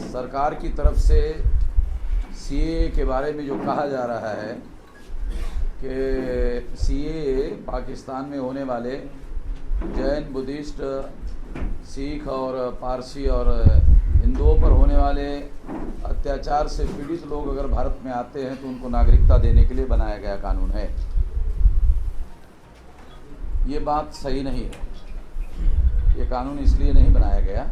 सरकार की तरफ से सीए के बारे में जो कहा जा रहा है कि सीए पाकिस्तान में होने वाले जैन, बुद्धिस्ट, सिख और पारसी और हिंदुओं पर होने वाले अत्याचार से पीड़ित लोग अगर भारत में आते हैं तो उनको नागरिकता देने के लिए बनाया गया कानून है। ये बात सही नहीं है। ये कानून इसलिए नहीं बनाया गया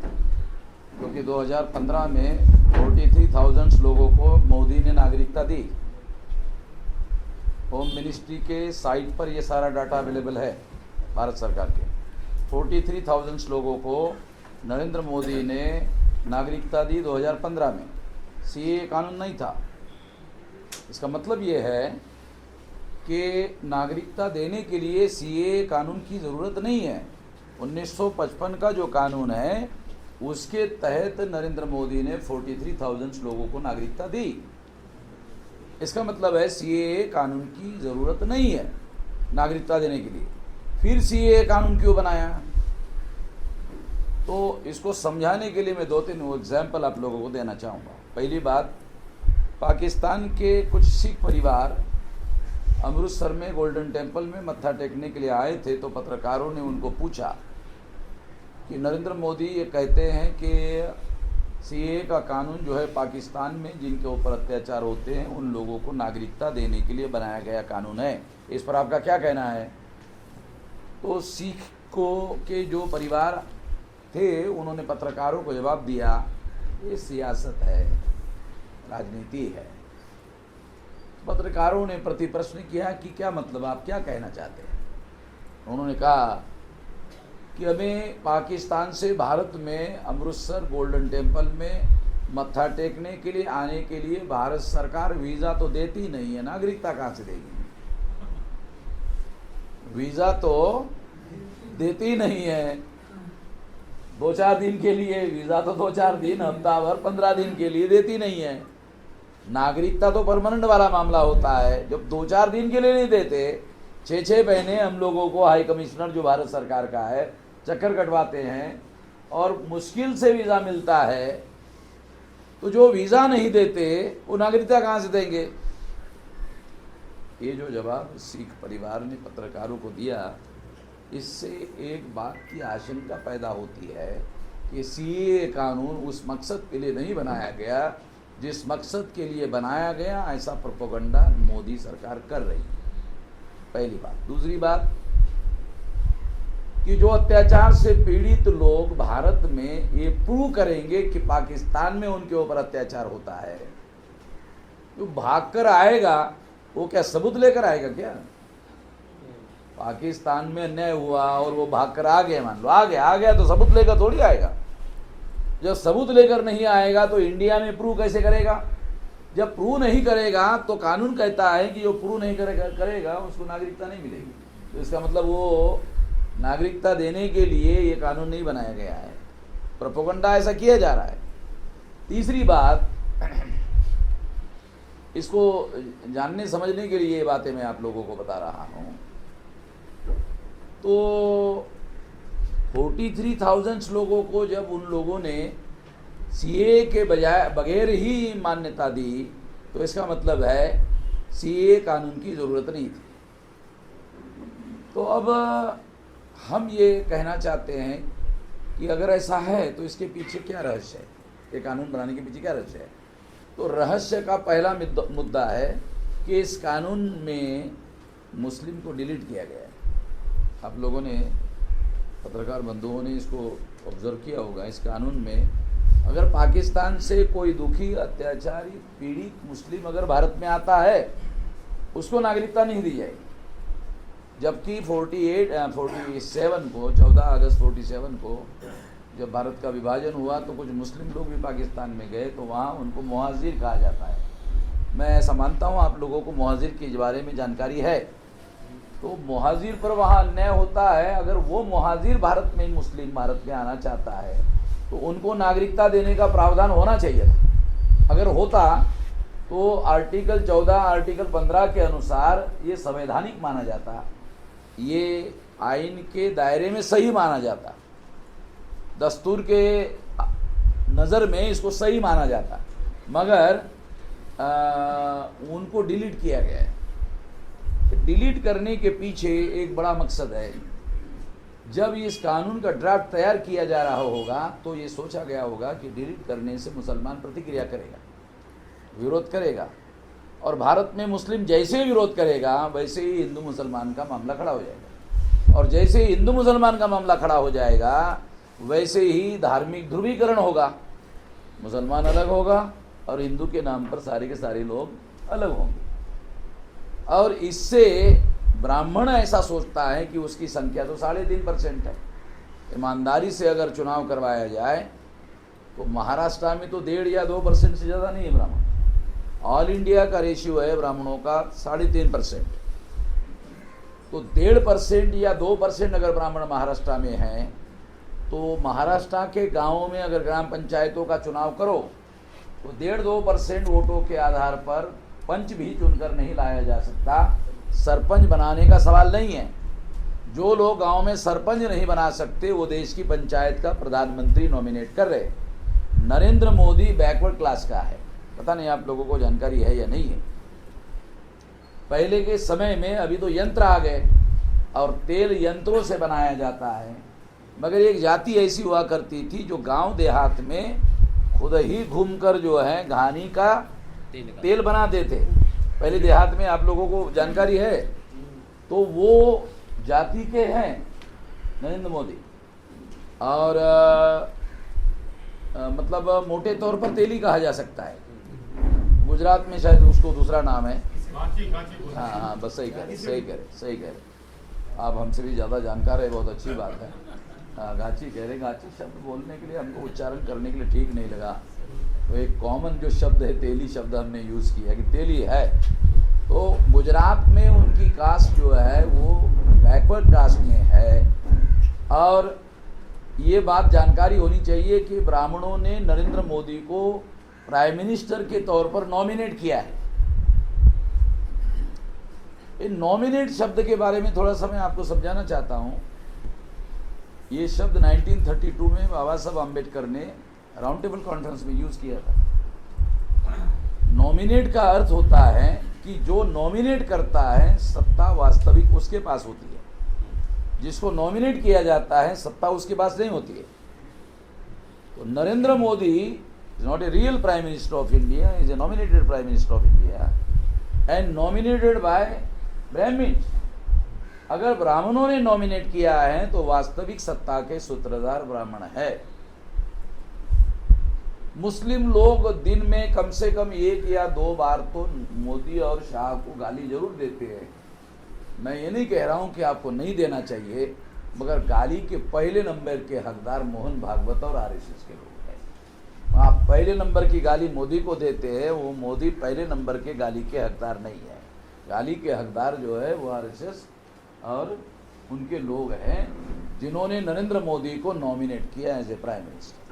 क्योंकि 2015 में 43,000 लोगों को मोदी ने नागरिकता दी। होम मिनिस्ट्री के साइट पर ये सारा डाटा अवेलेबल है भारत सरकार के। 43,000 लोगों को नरेंद्र मोदी ने नागरिकता दी 2015 में। सीए कानून नहीं था। इसका मतलब ये है कि नागरिकता देने के लिए सीए कानून की ज़रूरत नहीं है। 1955 का जो कानून है उसके तहत नरेंद्र मोदी ने 43,000 लोगों को नागरिकता दी। इसका मतलब है सीए कानून की ज़रूरत नहीं है नागरिकता देने के लिए। फिर सीए कानून क्यों बनाया? तो इसको समझाने के लिए मैं 2-3 एग्जाम्पल आप लोगों को देना चाहूँगा। पहली बात, पाकिस्तान के कुछ सिख परिवार अमृतसर में गोल्डन टेम्पल में मत्था टेकने के लिए आए थे, तो पत्रकारों ने उनको पूछा कि नरेंद्र मोदी ये कहते हैं कि सीए का कानून जो है पाकिस्तान में जिनके ऊपर अत्याचार होते हैं उन लोगों को नागरिकता देने के लिए बनाया गया कानून है। इस पर आपका क्या कहना है? तो सिखों के जो परिवार थे उन्होंने पत्रकारों को जवाब दिया, ये सियासत है, राजनीति है। पत्रकारों ने प्रति प्रश्न किया कि क्या मतलब, आप क्या कहना चाहते हैं? उन्होंने कहा कि हमें पाकिस्तान से भारत में अमृतसर गोल्डन टेम्पल में मत्था टेकने के लिए आने के लिए भारत सरकार वीज़ा तो देती नहीं है, नागरिकता कहाँ से देगी? वीज़ा तो देती नहीं है। 2-4 दिन के लिए वीज़ा तो 2-4 दिन, हफ्ता भर, 15 दिन के लिए देती नहीं है। नागरिकता तो परमानेंट वाला मामला होता है। जब 2-4 दिन के लिए नहीं देते, 6-6 महीने हम लोगों को हाई कमिश्नर जो भारत सरकार का है चक्कर कटवाते हैं और मुश्किल से वीज़ा मिलता है, तो जो वीज़ा नहीं देते वो नागरिकता कहाँ से देंगे? ये जो जवाब सिख परिवार ने पत्रकारों को दिया, इससे एक बात की आशंका पैदा होती है कि सीए कानून उस मकसद के लिए नहीं बनाया गया जिस मकसद के लिए बनाया गया। ऐसा प्रोपेगेंडा मोदी सरकार कर रही है, पहली बात। दूसरी बात कि जो अत्याचार से पीड़ित लोग भारत में ये प्रूव करेंगे कि पाकिस्तान में उनके ऊपर अत्याचार होता है, जो भागकर आएगा वो क्या सबूत लेकर आएगा क्या? पाकिस्तान में अन्याय हुआ और वो भागकर आ गया, मान लो आ गया तो सबूत लेकर थोड़ी आएगा। जब सबूत लेकर नहीं आएगा तो इंडिया में प्रूव कैसे करेगा? जब प्रूव नहीं करेगा तो कानून कहता है कि जो प्रूव नहीं करेगा उसको नागरिकता नहीं मिलेगी। तो इसका मतलब वो नागरिकता देने के लिए ये कानून नहीं बनाया गया है, प्रोपेगेंडा ऐसा किया जा रहा है। तीसरी बात, इसको जानने समझने के लिए ये बातें मैं आप लोगों को बता रहा हूँ। तो 43,000 लोगों को जब उन लोगों ने सीए के बगैर ही मान्यता दी, तो इसका मतलब है सीए कानून की ज़रूरत नहीं थी। तो अब हम ये कहना चाहते हैं कि अगर ऐसा है तो इसके पीछे क्या रहस्य है? ये कानून बनाने के पीछे क्या रहस्य है? तो रहस्य का पहला मुद्दा है कि इस कानून में मुस्लिम को डिलीट किया गया है। आप लोगों ने, पत्रकार बंधुओं ने इसको ऑब्जर्व किया होगा। इस कानून में अगर पाकिस्तान से कोई दुखी, अत्याचारी, पीड़ित मुस्लिम अगर भारत में आता है, उसको नागरिकता नहीं दी जाएगी। जबकि 47 को, 14 अगस्त 47 को जब भारत का विभाजन हुआ तो कुछ मुस्लिम लोग भी पाकिस्तान में गए, तो वहाँ उनको मुहाजिर कहा जाता है। मैं ऐसा मानता हूँ आप लोगों को मुहाजिर के बारे में जानकारी है। तो मुहाजिर पर वहाँ अन्याय होता है। अगर वो मुहाजिर भारत में, मुस्लिम भारत में आना चाहता है तो उनको नागरिकता देने का प्रावधान होना चाहिए था। अगर होता तो आर्टिकल 14, आर्टिकल 15 के अनुसार ये संवैधानिक माना जाता, ये आइन के दायरे में सही माना जाता। दस्तूर के नज़र में इसको सही माना जाता, मगर उनको डिलीट किया गया है। डिलीट करने के पीछे एक बड़ा मकसद है। जब इस कानून का ड्राफ्ट तैयार किया जा रहा होगा तो ये सोचा गया होगा कि डिलीट करने से मुसलमान प्रतिक्रिया करेगा, विरोध करेगा, और भारत में मुस्लिम जैसे ही विरोध करेगा वैसे ही हिंदू मुसलमान का मामला खड़ा हो जाएगा, और जैसे ही हिंदू मुसलमान का मामला खड़ा हो जाएगा वैसे ही धार्मिक ध्रुवीकरण होगा। मुसलमान अलग होगा और हिंदू के नाम पर सारे के सारे लोग अलग होंगे, और इससे ब्राह्मण ऐसा सोचता है कि उसकी संख्या तो 3.5% है। ईमानदारी से अगर चुनाव करवाया जाए तो महाराष्ट्र में तो 1.5 या 2% से ज़्यादा नहीं है ब्राह्मण। ऑल इंडिया का रेशियो है ब्राह्मणों का 3.5%, तो 1.5% या 2% अगर ब्राह्मण महाराष्ट्र में हैं तो महाराष्ट्र के गाँवों में अगर ग्राम पंचायतों का चुनाव करो तो 1.5-2% वोटों के आधार पर पंच भी चुनकर नहीं लाया जा सकता। सरपंच बनाने का सवाल नहीं है। जो लोग गांव में सरपंच नहीं बना सकते वो देश की पंचायत का प्रधानमंत्री नॉमिनेट कर रहे। नरेंद्र मोदी बैकवर्ड क्लास का है, पता नहीं आप लोगों को जानकारी है या नहीं है। पहले के समय में, अभी तो यंत्र आ गए और तेल यंत्रों से बनाया जाता है, मगर एक जाति ऐसी हुआ करती थी जो गांव देहात में खुद ही घूमकर जो है घानी का तेल बनाते थे। पहले देहात में, आप लोगों को जानकारी है, तो वो जाति के हैं नरेंद्र मोदी, और मतलब मोटे तौर पर तेली कहा जा सकता है। गुजरात में शायद उसको दूसरा नाम है। हाँ हाँ, बस सही कह रहे। आप हमसे भी ज़्यादा जानकार है, बहुत अच्छी बात है। हाँ, गाची कह रहे। गाची शब्द बोलने के लिए हमको उच्चारण करने के लिए ठीक नहीं लगा, तो एक कॉमन जो शब्द है तेली शब्द हमने यूज़ किया कि तेली है। तो गुजरात में उनकी कास्ट जो है वो बैकवर्ड कास्ट में है, और ये बात जानकारी होनी चाहिए कि ब्राह्मणों ने नरेंद्र मोदी को प्राइम मिनिस्टर के तौर पर नॉमिनेट किया है। ये नॉमिनेट शब्द के बारे में थोड़ा सा मैं आपको समझाना चाहता हूँ। ये शब्द 1932 में बाबा साहब आम्बेडकर ने राउंड टेबल कॉन्फ्रेंस में यूज़ किया था। नॉमिनेट का अर्थ होता है कि जो नॉमिनेट करता है सत्ता वास्तविक उसके पास होती है, जिसको नॉमिनेट किया जाता है सत्ता उसके पास नहीं होती है। तो Narendra Modi is not a real prime minister of India, is a nominated prime minister of India and nominated by Brahmans. अगर ब्राह्मणों ने नॉमिनेट किया है तो वास्तविक सत्ता के सूत्रधार ब्राह्मण है। मुस्लिम लोग दिन में कम से कम 1 या 2 बार तो मोदी और शाह को गाली जरूर देते हैं। मैं ये नहीं कह रहा हूँ कि आपको नहीं देना चाहिए, मगर गाली के पहले नंबर के हकदार मोहन भागवत और आरएसएस के लोग हैं। आप पहले नंबर की गाली मोदी को देते हैं, वो मोदी पहले नंबर के गाली के हकदार नहीं है। गाली के हकदार जो है वो आरएसएस और उनके लोग हैं जिन्होंने नरेंद्र मोदी को नॉमिनेट किया एज ए प्राइम मिनिस्टर।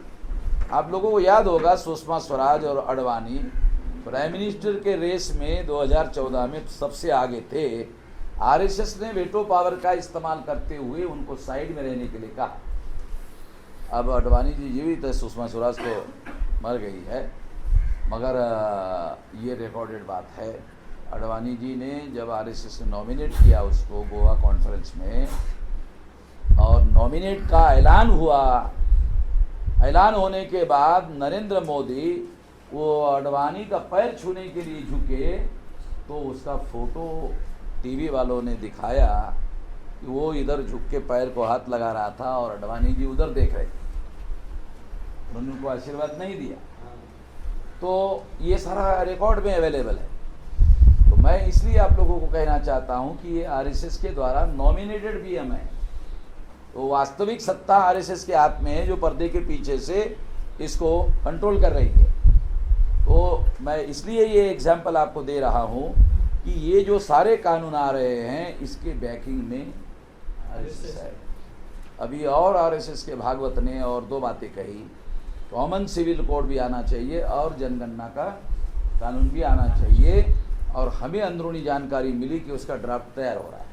आप लोगों को याद होगा सुषमा स्वराज और अडवाणी प्राइम मिनिस्टर के रेस में 2014 में सबसे आगे थे। आरएसएस ने वेटो पावर का इस्तेमाल करते हुए उनको साइड में रहने के लिए कहा। अब अडवाणी जी जीवित है, सुषमा स्वराज तो मर गई है, मगर ये रिकॉर्डेड बात है। अडवाणी जी ने जब आरएसएस ने नॉमिनेट किया उसको गोवा कॉन्फ्रेंस में, और नॉमिनेट का ऐलान हुआ, ऐलान होने के बाद नरेंद्र मोदी वो अडवाणी का पैर छूने के लिए झुके तो उसका फोटो टीवी वालों ने दिखाया कि वो इधर झुक के पैर को हाथ लगा रहा था और अडवाणी जी उधर देख रहे थे, उन्होंने उनको आशीर्वाद नहीं दिया। तो ये सारा रिकॉर्ड में अवेलेबल है। तो मैं इसलिए आप लोगों को कहना चाहता हूँ कि ये आरएसएस के द्वारा नॉमिनेटेड पीएम है, तो वास्तविक सत्ता आरएसएस के हाथ में है जो पर्दे के पीछे से इसको कंट्रोल कर रही है। तो मैं इसलिए ये एग्जाम्पल आपको दे रहा हूँ कि ये जो सारे कानून आ रहे हैं इसके बैकिंग में आरएसएस है। अभी और आरएसएस के भागवत ने और 2 बातें कही, कॉमन सिविल कोड भी आना चाहिए और जनगणना का कानून भी आना चाहिए, और हमें अंदरूनी जानकारी मिली कि उसका ड्राफ्ट तैयार हो रहा है,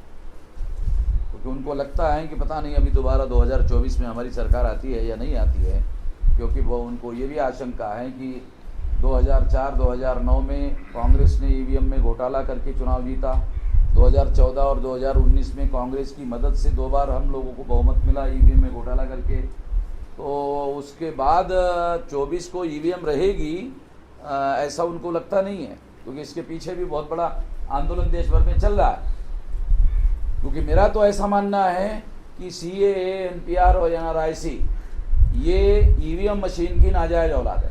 क्योंकि उनको लगता है कि पता नहीं अभी दोबारा 2024 में हमारी सरकार आती है या नहीं आती है, क्योंकि वो उनको ये भी आशंका है कि 2004-2009 में कांग्रेस ने ईवीएम में घोटाला करके चुनाव जीता, 2014 और 2019 में कांग्रेस की मदद से 2 बार हम लोगों को बहुमत मिला ईवीएम में घोटाला करके। तो उसके बाद 24 को ईवीएम रहेगी ऐसा उनको लगता नहीं है, क्योंकि इसके पीछे भी बहुत बड़ा आंदोलन देश भर में चल रहा है। क्योंकि मेरा तो ऐसा मानना है कि सीएए, एनपीआर और एनआरआईसी ये ईवीएम मशीन की नाजायज औलाद है।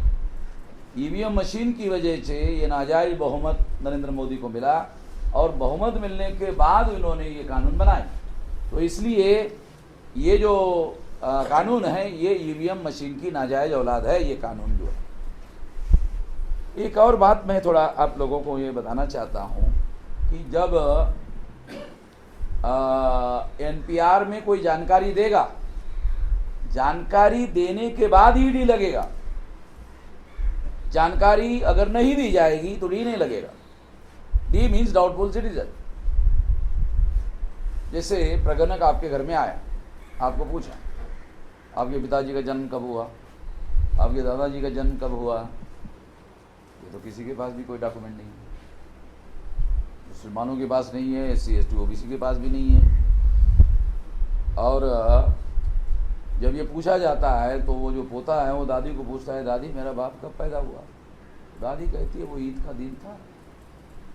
ईवीएम मशीन की वजह से ये नाजायज बहुमत नरेंद्र मोदी को मिला और बहुमत मिलने के बाद इन्होंने ये कानून बनाए। तो इसलिए ये जो कानून है ये ईवीएम मशीन की नाजायज औलाद है ये कानून जो है। एक और बात मैं थोड़ा आप लोगों को ये बताना चाहता हूँ कि जब एनपीआर में कोई जानकारी देगा, जानकारी देने के बाद ईडी लगेगा। जानकारी अगर नहीं दी जाएगी तो डी नहीं लगेगा। D means doubtful citizen. जैसे प्रगणक आपके घर में आया, आपको पूछा आपके पिताजी का जन्म कब हुआ, आपके दादाजी का जन्म कब हुआ, ये तो किसी के पास भी कोई डॉक्यूमेंट नहीं है। मुसलमानों के पास नहीं है, SC ST OBC के पास भी नहीं है। और जब ये पूछा जाता है तो वो जो पोता है वो दादी को पूछता है, दादी मेरा बाप कब पैदा हुआ। दादी कहती है वो ईद का दिन था,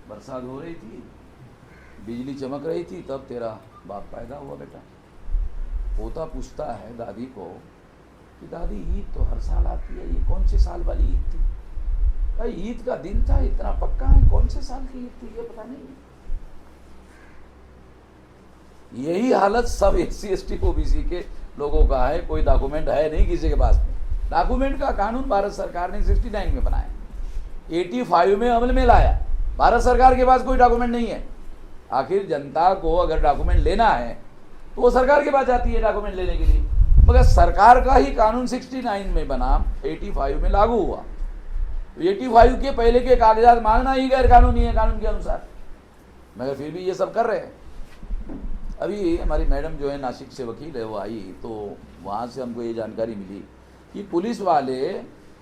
बरसात हो रही थी, बिजली चमक रही थी, तब तेरा बाप पैदा हुआ बेटा। पोता पूछता है दादी को कि दादी ईद तो हर साल आती है, ये कौन से साल वाली ईद थी। भाई ईद का दिन था, इतना पक्का है, कौन से साल की ईद थी ये पता नहीं। यही हालत सब SC ST OBC के लोगों का है। कोई डॉक्यूमेंट है नहीं किसी के पास में। डॉक्यूमेंट का कानून भारत सरकार ने 69 में बनाया, 85 में अमल में लाया। भारत सरकार के पास कोई डॉक्यूमेंट नहीं है। आखिर जनता को अगर डॉक्यूमेंट लेना है तो वो सरकार के पास जाती है डॉक्यूमेंट लेने के लिए, मगर सरकार का ही कानून 69 में बना, 85 में लागू हुआ। 85 के पहले के कागजात मांगना ही गैर कानूनी है कानून के अनुसार, मगर फिर भी ये सब कर रहे हैं। अभी हमारी मैडम जो है नासिक से वकील है, वो आई तो वहाँ से हमको ये जानकारी मिली कि पुलिस वाले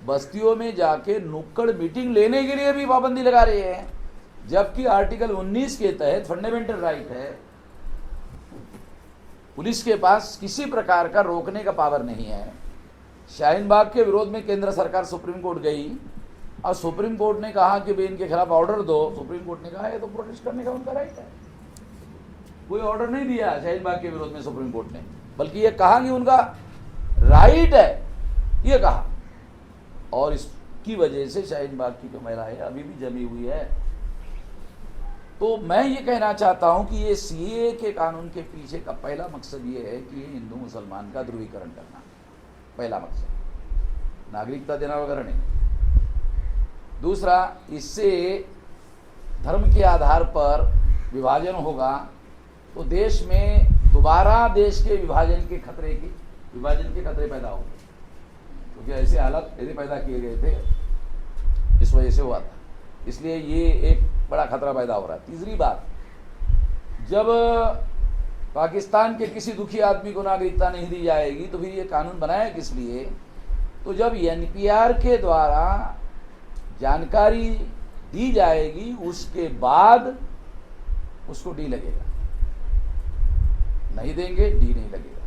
बस्तियों में जाके नुक्कड़ मीटिंग लेने के लिए भी पाबंदी लगा रहे हैं, जबकि आर्टिकल 19 के तहत फंडामेंटल राइट है। पुलिस के पास किसी प्रकार का रोकने का पावर नहीं है। शाहीन बाग के विरोध में केंद्र सरकार सुप्रीम कोर्ट गई और सुप्रीम कोर्ट ने कहा कि भाई इनके खिलाफ ऑर्डर दो। सुप्रीम कोर्ट ने कहा ये तो प्रोटेस्ट करने का उनका राइट है। कोई ऑर्डर नहीं दिया शाहीन बाग के विरोध में सुप्रीम कोर्ट ने, बल्कि ये कहा कि उनका राइट है, ये कहा। और इसकी वजह से शाहीन बाग की जो महिलाएं अभी भी जमी हुई है। तो मैं ये कहना चाहता हूं कि ये सीए के कानून के पीछे का पहला मकसद ये है कि हिंदू मुसलमान का ध्रुवीकरण करना, पहला मकसद, नागरिकता देना वगैरह नहीं। दूसरा, इससे धर्म के आधार पर विभाजन होगा तो देश में दोबारा देश के विभाजन के खतरे पैदा होंगे, क्योंकि ऐसे हालात यदि पैदा किए गए थे इस वजह से हुआ था। इसलिए ये एक बड़ा खतरा पैदा हो रहा है। तीसरी बात, जब पाकिस्तान के किसी दुखी आदमी को नागरिकता नहीं दी जाएगी तो फिर ये कानून बनाया किस लिए। तो जब एनपीआर के द्वारा जानकारी दी जाएगी उसके बाद उसको डी लगेगा, नहीं देंगे डी नहीं लगेगा,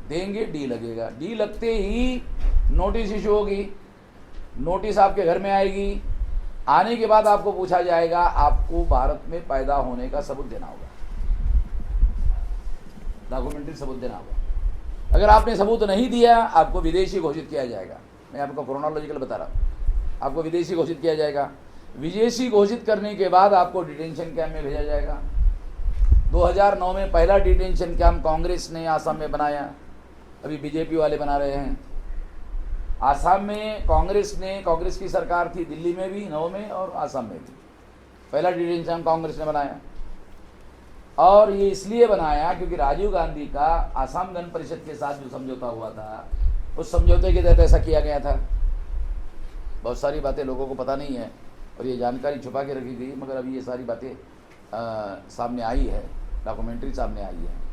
देंगे डी लगेगा। डी लगते ही नोटिस इशू होगी, नोटिस आपके घर में आएगी, आने के बाद आपको पूछा जाएगा आपको भारत में पैदा होने का सबूत देना होगा, डॉक्यूमेंट्री सबूत देना होगा। अगर आपने सबूत नहीं दिया आपको विदेशी घोषित किया जाएगा। मैं आपको क्रोनोलॉजिकल बता रहा हूँ, आपको विदेशी घोषित किया जाएगा। विदेशी घोषित करने के बाद आपको डिटेंशन कैंप में भेजा जाएगा। 2009 में पहला डिटेंशन कैंप कांग्रेस ने आसाम में बनाया, अभी बीजेपी वाले बना रहे हैं। आसाम में कांग्रेस की सरकार थी, दिल्ली में भी 9 में और आसाम में भी पहला डिटेंशन कांग्रेस ने बनाया। और ये इसलिए बनाया क्योंकि राजीव गांधी का आसाम गण परिषद के साथ जो समझौता हुआ था उस समझौते के तहत ऐसा किया गया था। बहुत सारी बातें लोगों को पता नहीं है और ये जानकारी छुपा के रखी गई, मगर अभी ये सारी बातें सामने आई है, डॉक्यूमेंट्री सामने आई है।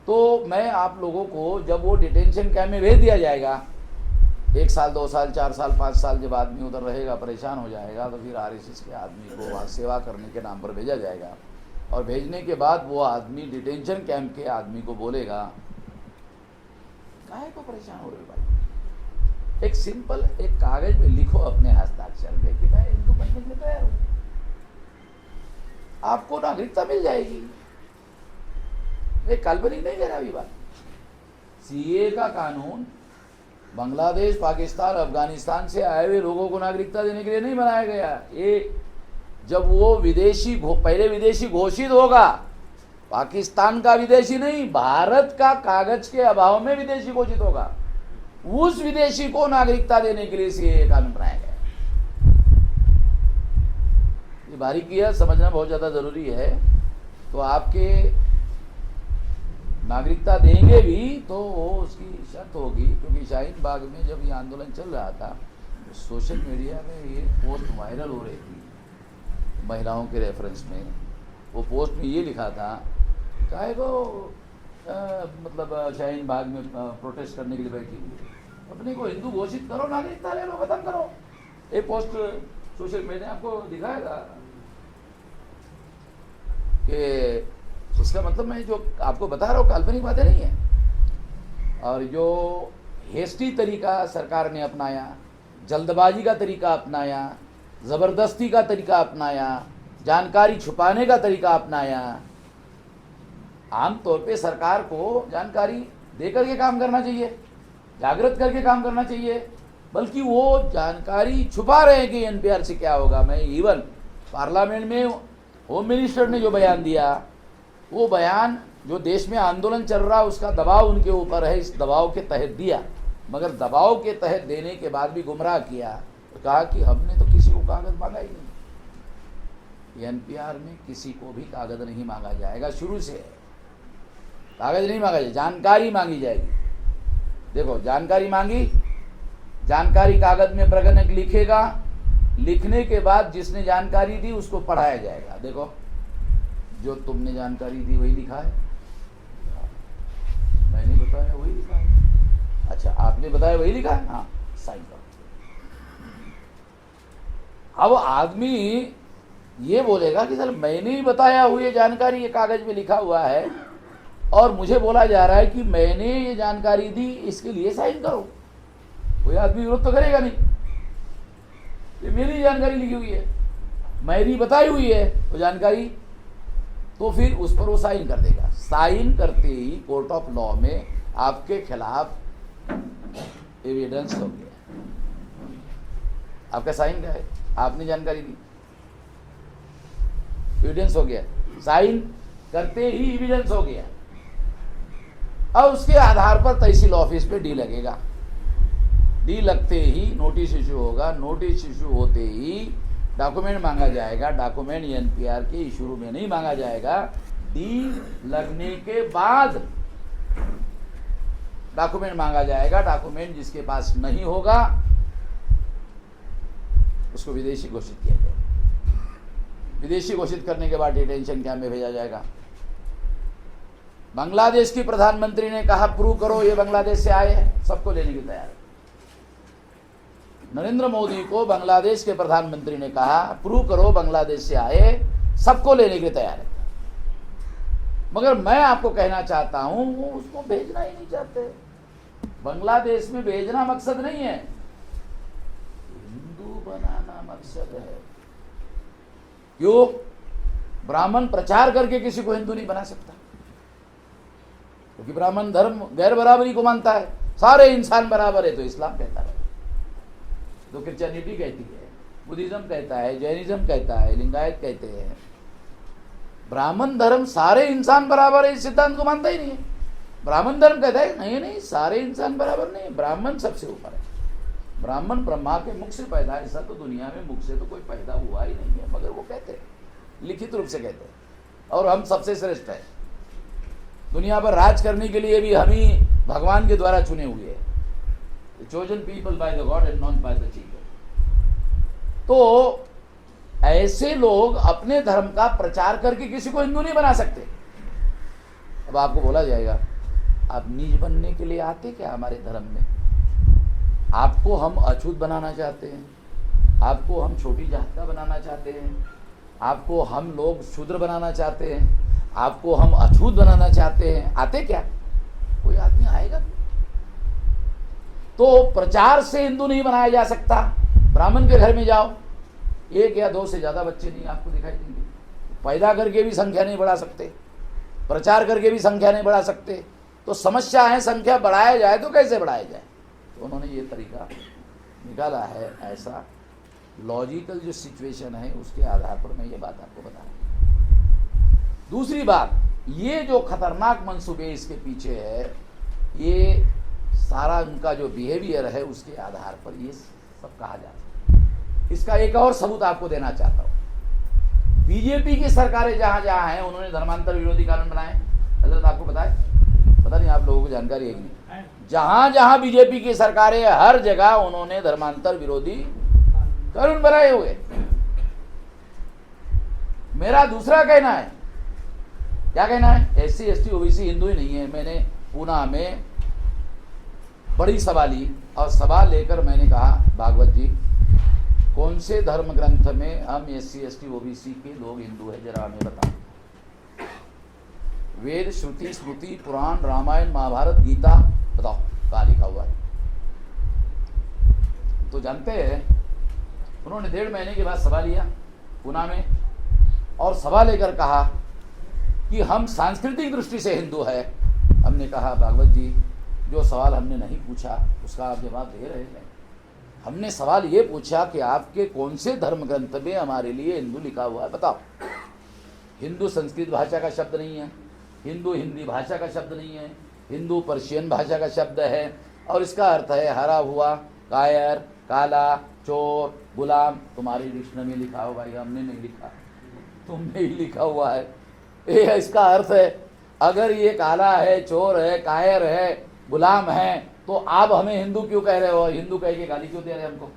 तो मैं आप लोगों को जब वो डिटेंशन कैंप में भेज दिया जाएगा 1 साल 2 साल 4 साल 5 साल जब आदमी उधर रहेगा, परेशान हो जाएगा, तो फिर आरएसएस के आदमी को वहाँ सेवा करने के नाम पर भेजा जाएगा, और भेजने के बाद वो आदमी डिटेंशन कैंप के आदमी को बोलेगा काहे को परेशान हो रहे हो भाई, एक सिंपल एक कागज में लिखो अपने हस्ताक्षर में कि मैं हिंदू बनने के लिए तैयार हूं, आपको नागरिकता मिल जाएगी। एक काल्पनिक नहीं कह रहा अभी बात। सीए का कानून बांग्लादेश, पाकिस्तान, अफगानिस्तान से आए हुए लोगों को नागरिकता देने के लिए नहीं बनाया गया। ये जब वो पहले विदेशी घोषित होगा, पाकिस्तान का विदेशी नहीं, भारत का कागज के अभाव में विदेशी घोषित होगा, उस विदेशी को नागरिकता देने के लिए सीए कानून बनाया गया। ये बारीकियां समझना बहुत ज्यादा जरूरी है। तो आपके नागरिकता देंगे भी तो वो उसकी शर्त होगी, क्योंकि शाहीन बाग में जब ये आंदोलन चल रहा था तो सोशल मीडिया में ये पोस्ट वायरल हो रही थी महिलाओं के रेफरेंस में। वो पोस्ट में ये लिखा था काहे को मतलब शाहीन बाग में प्रोटेस्ट करने के लिए बैठी हुई, अपने को हिंदू घोषित करो, नागरिकता ले लो, खत्म करो। ये पोस्ट सोशल मीडिया आपको दिखाया था कि उसका मतलब मैं जो आपको बता रहा हूँ काल्पनिक बातें नहीं है। और जो हेस्टी तरीका सरकार ने अपनाया, जल्दबाजी का तरीका अपनाया, ज़बरदस्ती का तरीका अपनाया, जानकारी छुपाने का तरीका अपनाया। आमतौर पे सरकार को जानकारी देकर के काम करना चाहिए, जागृत करके काम करना चाहिए, बल्कि वो जानकारी छुपा रहे हैं कि एनपीआर से क्या होगा। मैं इवन पार्लियामेंट में होम मिनिस्टर ने जो बयान दिया, वो बयान जो देश में आंदोलन चल रहा उसका दबाव उनके ऊपर है, इस दबाव के तहत दिया, मगर दबाव के तहत देने के बाद भी गुमराह किया। तो कहा कि हमने तो किसी को कागज मांगा ही नहीं, एनपीआर में किसी को भी कागज नहीं मांगा जाएगा, शुरू से कागज नहीं मांगा जाएगा, जानकारी मांगी जाएगी। देखो जानकारी मांगी, जानकारी कागज में प्रगणक लिखेगा, लिखने के बाद जिसने जानकारी दी उसको पढ़ाया जाएगा। देखो जो तुमने जानकारी दी वही लिखा है, मैंने बताया वही लिखा है, अच्छा आपने बताया वही लिखा है, हाँ साइन करो। अब आदमी ये बोलेगा कि सर मैंने ही बताया हुई जानकारी ये कागज में लिखा हुआ है और मुझे बोला जा रहा है कि मैंने ये जानकारी दी, इसके लिए साइन करो। कोई आदमी विरोध तो करेगा नहीं, ये मेरी जानकारी लिखी हुई है, मेरी बताई हुई है वो जानकारी, तो फिर उस पर वो साइन कर देगा। साइन करते ही कोर्ट ऑफ लॉ में आपके खिलाफ एविडेंस हो गया, आपका साइन क्या है, आपने जानकारी दी, एविडेंस हो गया। साइन करते ही एविडेंस हो गया। अब उसके आधार पर तहसील ऑफिस पे डी लगेगा, डी लगते ही नोटिस इशू होगा, नोटिस इशू होते ही डॉक्यूमेंट मांगा जाएगा। डॉक्यूमेंट एनपीआर के इशू में नहीं मांगा जाएगा, डी लगने के बाद डॉक्यूमेंट मांगा जाएगा। डॉक्यूमेंट जिसके पास नहीं होगा उसको विदेशी घोषित किया जाएगा। विदेशी घोषित करने के बाद डिटेंशन कैंप में भेजा जाएगा। बांग्लादेश की प्रधानमंत्री ने कहा प्रूव करो ये बांग्लादेश से आए हैं, सबको लेने के तैयार है। नरेंद्र मोदी को बांग्लादेश के प्रधानमंत्री ने कहा प्रूव करो बांग्लादेश से आए, सबको लेने के तैयार है। मगर मैं आपको कहना चाहता हूं वो उसको भेजना ही नहीं चाहते। बांग्लादेश में भेजना मकसद नहीं है, हिंदू बनाना मकसद है। क्यों? ब्राह्मण प्रचार करके किसी को हिंदू नहीं बना सकता, क्योंकि ब्राह्मण धर्म गैर बराबरी को मानता है, सारे इंसान बराबर है तो इस्लाम कहता है, तो क्रिश्चियनिटी कहती है, बुद्धिज्म कहता है, जैनिज्म कहता है, लिंगायत कहते हैं। ब्राह्मण धर्म सारे इंसान बराबर है इस सिद्धांत को मानता ही नहीं है। ब्राह्मण धर्म कहता है नहीं नहीं सारे इंसान बराबर नहीं है, ब्राह्मण सबसे ऊपर है। ब्राह्मण ब्रह्मा के मुख से पैदा है, ऐसा तो दुनिया में मुख से तो कोई पैदा हुआ ही नहीं है, मगर वो कहते हैं, लिखित रूप से कहते हैं, और हम सबसे श्रेष्ठ है। दुनिया पर राज करने के लिए भी हम ही भगवान के द्वारा चुने हुए हैं, chosen people by the God and not by the children। तो ऐसे लोग अपने धर्म का प्रचार करके किसी को हिंदू नहीं बना सकते। अब आपको बोला जाएगा आप नीच बनने के लिए आते क्या हमारे धर्म में? आपको हम अछूत बनाना चाहते हैं, आपको हम छोटी जात का बनाना चाहते हैं, आपको हम लोग शूद्र बनाना चाहते हैं, आपको हम अछूत बनाना चाहते हैं। आते क्या? कोई आदमी आएगा? तो प्रचार से हिंदू नहीं बनाया जा सकता। ब्राह्मण के घर में जाओ, 1 या 2 से ज़्यादा बच्चे नहीं आपको दिखाई देंगे। पैदा करके भी संख्या नहीं बढ़ा सकते, प्रचार करके भी संख्या नहीं बढ़ा सकते। तो समस्या है, संख्या बढ़ाया जाए तो कैसे बढ़ाया जाए? तो उन्होंने ये तरीका निकाला है। ऐसा लॉजिकल जो सिचुएशन है उसके आधार पर मैं ये बात आपको बता रहा हूँ। दूसरी बात, ये जो खतरनाक मंसूबे इसके पीछे है, ये सारा उनका जो बिहेवियर है उसके आधार पर ये सब कहा जाता है। इसका एक और सबूत आपको देना चाहता हूँ। बीजेपी की सरकारें जहाँ जहाँ हैं उन्होंने धर्मांतर विरोधी कानून बनाए। हजरत आपको पता है? पता नहीं आप लोगों को जानकारी है कि नहीं? जहाँ जहाँ बीजेपी की सरकारें, हर जगह उन्होंने धर्मांतर विरोधी कानून बनाए हुए। मेरा दूसरा कहना है, क्या कहना है? SC ST OBC हिंदू ही नहीं है। मैंने पूना में बड़ी सभा ली और सवाल लेकर मैंने कहा, भागवत जी कौन से धर्म ग्रंथ में हम SC ST OBC के लोग हिंदू है, जरा हमें बताओ। वेद, श्रुति, स्मृति, पुराण, रामायण, महाभारत, गीता, बताओ कहाँ लिखा हुआ है? तो जानते हैं, उन्होंने 1.5 महीने के बाद सभा लिया पुणे में और सभा लेकर कहा कि हम सांस्कृतिक दृष्टि से हिंदू है। हमने कहा, भागवत जी जो सवाल हमने नहीं पूछा उसका आप जवाब दे रहे हैं। हमने सवाल ये पूछा कि आपके कौन से धर्म ग्रंथ में हमारे लिए हिंदू लिखा हुआ है, बताओ। हिंदू संस्कृत भाषा का शब्द नहीं है, हिंदू हिंदी भाषा का शब्द नहीं है, हिंदू पर्शियन भाषा का शब्द है और इसका अर्थ है हरा हुआ, कायर, काला, चोर, गुलाम। तुम्हारी डिक्शनरी में लिखा हो भाई, हमने नहीं लिखा, तुमने ही लिखा हुआ है। ये इसका अर्थ है अगर ये काला है, चोर है, कायर है, गुलाम है, तो आप हमें हिंदू क्यों कह रहे हो? हिंदू कह के गाली क्यों दे रहे हैं हमको?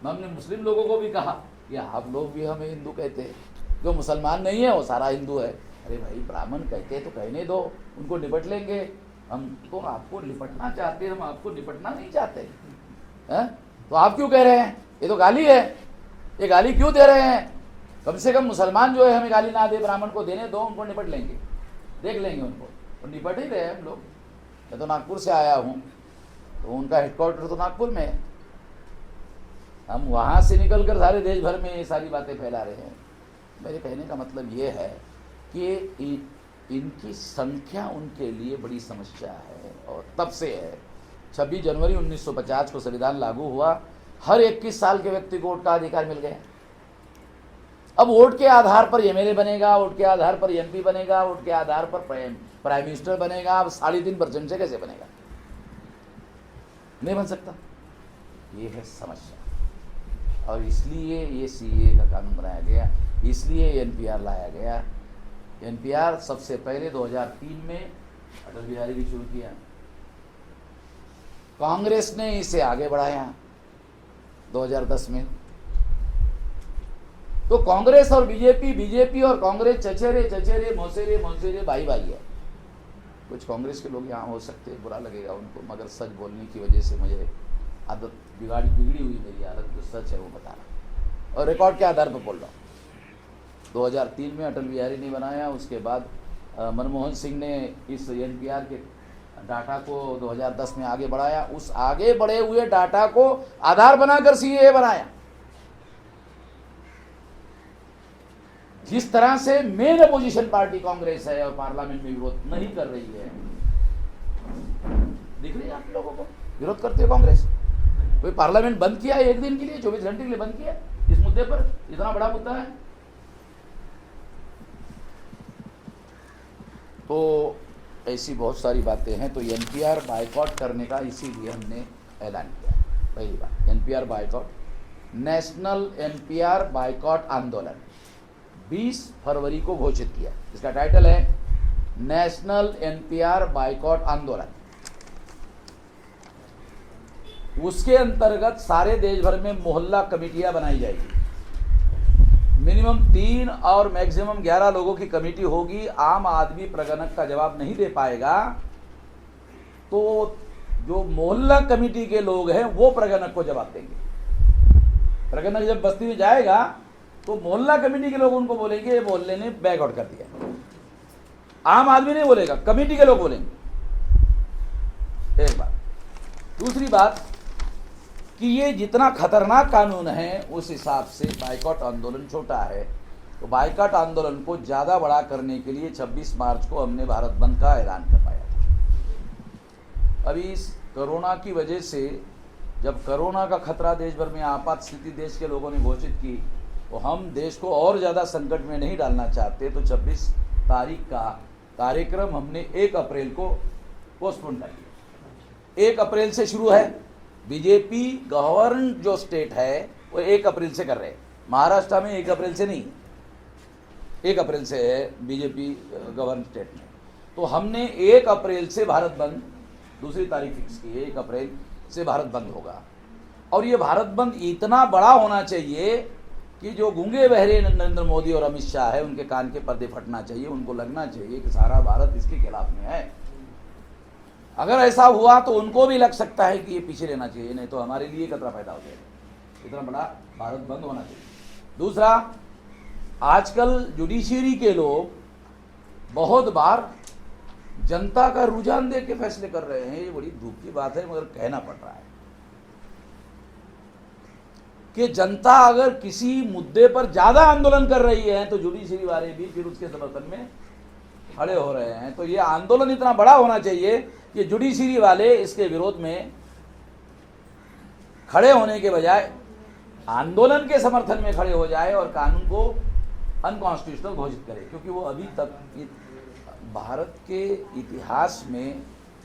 हमने मुस्लिम लोगों को भी कहा कि आप लोग भी हमें हिंदू कहते हैं, जो मुसलमान नहीं है वो सारा हिंदू है। अरे भाई, ब्राह्मण कहते हैं तो कहने दो, उनको निपट लेंगे। हम तो आपको निपटना चाहते हैं, हम आपको निपटना नहीं चाहते हैं। तो आप क्यों कह रहे हैं? ये तो गाली है, ये गाली क्यों दे रहे हैं? कम से कम मुसलमान जो है हमें गाली ना दे, ब्राह्मण को देने दो, उनको निपट लेंगे, देख लेंगे उनको। और निपट ही रहे हम लोग। मैं तो नागपुर से आया हूँ, तो उनका हेडक्वार्टर तो नागपुर में है। हम वहाँ से निकल कर सारे देश भर में ये सारी बातें फैला रहे हैं। मेरे कहने का मतलब ये है कि इनकी संख्या उनके लिए बड़ी समस्या है और तब से है। 26 जनवरी 1950 को संविधान लागू हुआ, हर 21 साल के व्यक्ति को वोट का अधिकार मिल गया। अब वोट के आधार पर MLA बनेगा, वोट के आधार पर MP बनेगा, वोट के आधार पर प्राइम मिनिस्टर बनेगा। अब 3.5% से कैसे बनेगा? नहीं बन सकता। ये है समस्या और इसलिए ये CAA का कानून बनाया गया, इसलिए NPR लाया गया। NPR सबसे पहले 2003 में अटल बिहारी ने शुरू किया, कांग्रेस ने इसे आगे बढ़ाया 2010 में। तो कांग्रेस और बीजेपी और कांग्रेस चचेरे मौसेरे भाई है। कुछ कांग्रेस के लोग यहाँ हो सकते हैं, बुरा लगेगा उनको, मगर सच बोलने की वजह से मुझे आदत बिगड़ी हुई मेरी आदत, जो सच है वो बता रहा और रिकॉर्ड के आधार पर बोल रहा हूँ। 2003 में अटल बिहारी ने बनाया, उसके बाद मनमोहन सिंह ने इस NPR के डाटा को 2010 में आगे बढ़ाया। उस आगे बढ़े हुए डाटा को आधार बनाकर CAA बनाया। जिस तरह से मेन अपोजिशन पार्टी कांग्रेस है और पार्लियामेंट में विरोध नहीं कर रही है, दिख रही है आप लोगों को? विरोध करती है कांग्रेस। कोई पार्लियामेंट बंद किया है 1 दिन के लिए, 24 घंटे के लिए बंद किया इस मुद्दे पर? इतना बड़ा मुद्दा है। तो ऐसी बहुत सारी बातें हैं। तो NPR बायकॉट करने का इसीलिए हमने ऐलान किया। पहली बात, NPR boycott, national NPR boycott आंदोलन 20 फरवरी को घोषित किया। इसका टाइटल है नेशनल NPR बायकॉट आंदोलन। उसके अंतर्गत सारे देश भर में मोहल्ला कमेटियां बनाई जाएगी। मिनिमम 3 और मैक्सिमम 11 लोगों की कमेटी होगी। आम आदमी प्रगणक का जवाब नहीं दे पाएगा तो जो मोहल्ला कमेटी के लोग हैं वो प्रगणक को जवाब देंगे। प्रगणक जब बस्ती में जाएगा तो मोहल्ला कमेटी के लोग उनको बोलेंगे ये मोहल्ले ने बैकआउट कर दिया। आम आदमी नहीं बोलेगा, कमेटी के लोग बोलेंगे। एक बात। दूसरी बात कि ये जितना खतरनाक कानून है उस हिसाब से बाइकॉट आंदोलन छोटा है। तो बाइकॉट आंदोलन को ज़्यादा बड़ा करने के लिए 26 मार्च को हमने भारत बंद का ऐलान करवाया था। अभी इस कोरोना की वजह से जब कोरोना का खतरा देश भर में, आपात स्थिति देश के लोगों ने घोषित की, तो हम देश को और ज़्यादा संकट में नहीं डालना चाहते। तो 26 तारीख का कार्यक्रम हमने 1 अप्रैल को पोस्टपोन कर दिया। 1 अप्रैल से शुरू है। बीजेपी गवर्न जो स्टेट है वो 1 अप्रैल से कर रहे हैं। महाराष्ट्र में 1 अप्रैल से नहीं, 1 अप्रैल से है बीजेपी गवर्न स्टेट में। तो हमने 1 अप्रैल से भारत बंद, दूसरी तारीख फिक्स की है, 1 अप्रैल से भारत बंद होगा। और ये भारत बंद इतना बड़ा होना चाहिए कि जो गूंगे बहरे नरेंद्र मोदी और अमित शाह है उनके कान के पर्दे फटना चाहिए, उनको लगना चाहिए कि सारा भारत इसके खिलाफ में है। अगर ऐसा हुआ तो उनको भी लग सकता है कि ये पीछे लेना चाहिए, नहीं तो हमारे लिए खतरा पैदा हो जाएगा। इतना बड़ा भारत बंद होना चाहिए। दूसरा, आजकल जुडिशियरी के लोग बहुत बार जनता का रुझान देख के फैसले कर रहे हैं। ये बड़ी दुख की बात है, मगर कहना पड़ रहा है कि जनता अगर किसी मुद्दे पर ज्यादा आंदोलन कर रही है तो जुडिशियरी वाले भी फिर उसके समर्थन में खड़े हो रहे हैं। तो ये आंदोलन इतना बड़ा होना चाहिए कि जुडिशियरी वाले इसके विरोध में खड़े होने के बजाय आंदोलन के समर्थन में खड़े हो जाए और कानून को अनकॉन्स्टिट्यूशनल घोषित करे। क्योंकि वो अभी तक भारत के इतिहास में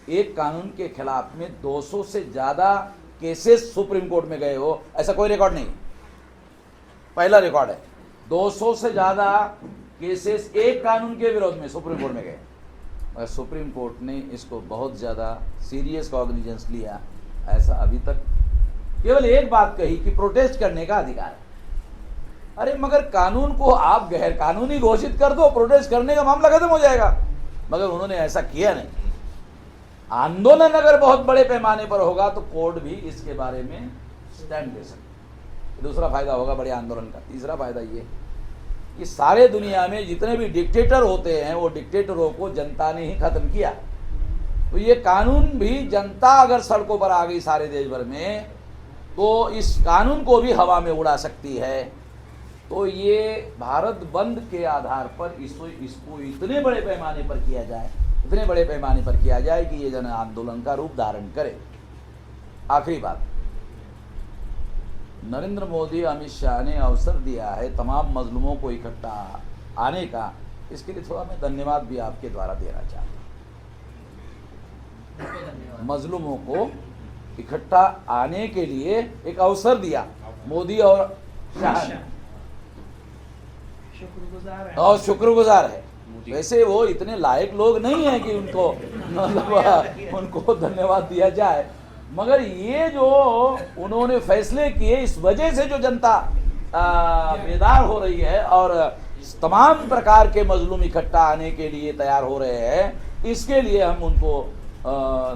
एक कानून के खिलाफ में 200 से ज़्यादा केसेस सुप्रीम कोर्ट में गए हो, ऐसा कोई रिकॉर्ड नहीं। पहला रिकॉर्ड है 200 से ज़्यादा केसेस एक कानून के विरोध में सुप्रीम कोर्ट में गए। मगर सुप्रीम कोर्ट ने इसको बहुत ज़्यादा सीरियस कॉग्निजेंस लिया। ऐसा अभी तक केवल एक बात कही कि प्रोटेस्ट करने का अधिकार है। अरे मगर कानून को आप गैर कानूनी घोषित कर दो, प्रोटेस्ट करने का मामला खत्म हो जाएगा। मगर उन्होंने ऐसा किया नहीं। आंदोलन अगर बहुत बड़े पैमाने पर होगा तो कोर्ट भी इसके बारे में स्टैंड ले सकते। दूसरा फायदा होगा बड़े आंदोलन का। तीसरा फायदा ये कि सारे दुनिया में जितने भी डिक्टेटर होते हैं वो डिक्टेटरों को जनता ने ही खत्म किया। तो ये कानून भी, जनता अगर सड़कों पर आ गई सारे देश भर में तो इस कानून को भी हवा में उड़ा सकती है। तो ये भारत बंद के आधार पर इसको इतने बड़े पैमाने पर किया जाए, इतने बड़े पैमाने पर किया जाए कि ये जन आंदोलन का रूप धारण करे। आखिरी बात, नरेंद्र मोदी अमित शाह ने अवसर दिया है तमाम मजलूमों को इकट्ठा आने का। इसके लिए थोड़ा मैं धन्यवाद भी आपके द्वारा देना चाहता हूँ। मजलूमों को इकट्ठा आने के लिए एक अवसर दिया मोदी और शाह ने, और शुक्रगुजार है। वैसे वो इतने लायक लोग नहीं है कि उनको उनको धन्यवाद दिया जाए, मगर ये जो उन्होंने फैसले किए इस वजह से जो जनता बेदार हो रही है और तमाम प्रकार के मजलूम इकट्ठा आने के लिए तैयार हो रहे हैं, इसके लिए हम उनको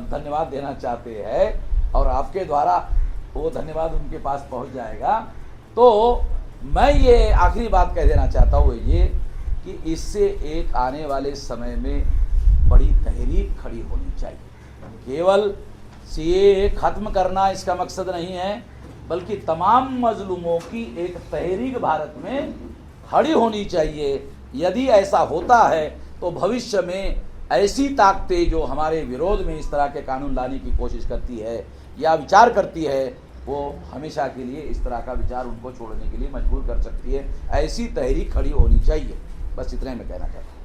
धन्यवाद देना चाहते हैं। और आपके द्वारा वो धन्यवाद उनके पास पहुंच जाएगा। तो मैं ये आखिरी बात कह देना चाहता हूँ ये कि इससे एक आने वाले समय में बड़ी तहरीक खड़ी होनी चाहिए। केवल सीए खत्म करना इसका मकसद नहीं है, बल्कि तमाम मजलूमों की एक तहरीक भारत में खड़ी होनी चाहिए। यदि ऐसा होता है तो भविष्य में ऐसी ताकतें जो हमारे विरोध में इस तरह के कानून लाने की कोशिश करती है या विचार करती है, वो हमेशा के लिए इस तरह का विचार उनको छोड़ने के लिए मजबूर कर सकती है। ऐसी तहरीक खड़ी होनी चाहिए। बस इतना ही मैं कहना चाहता हूँ।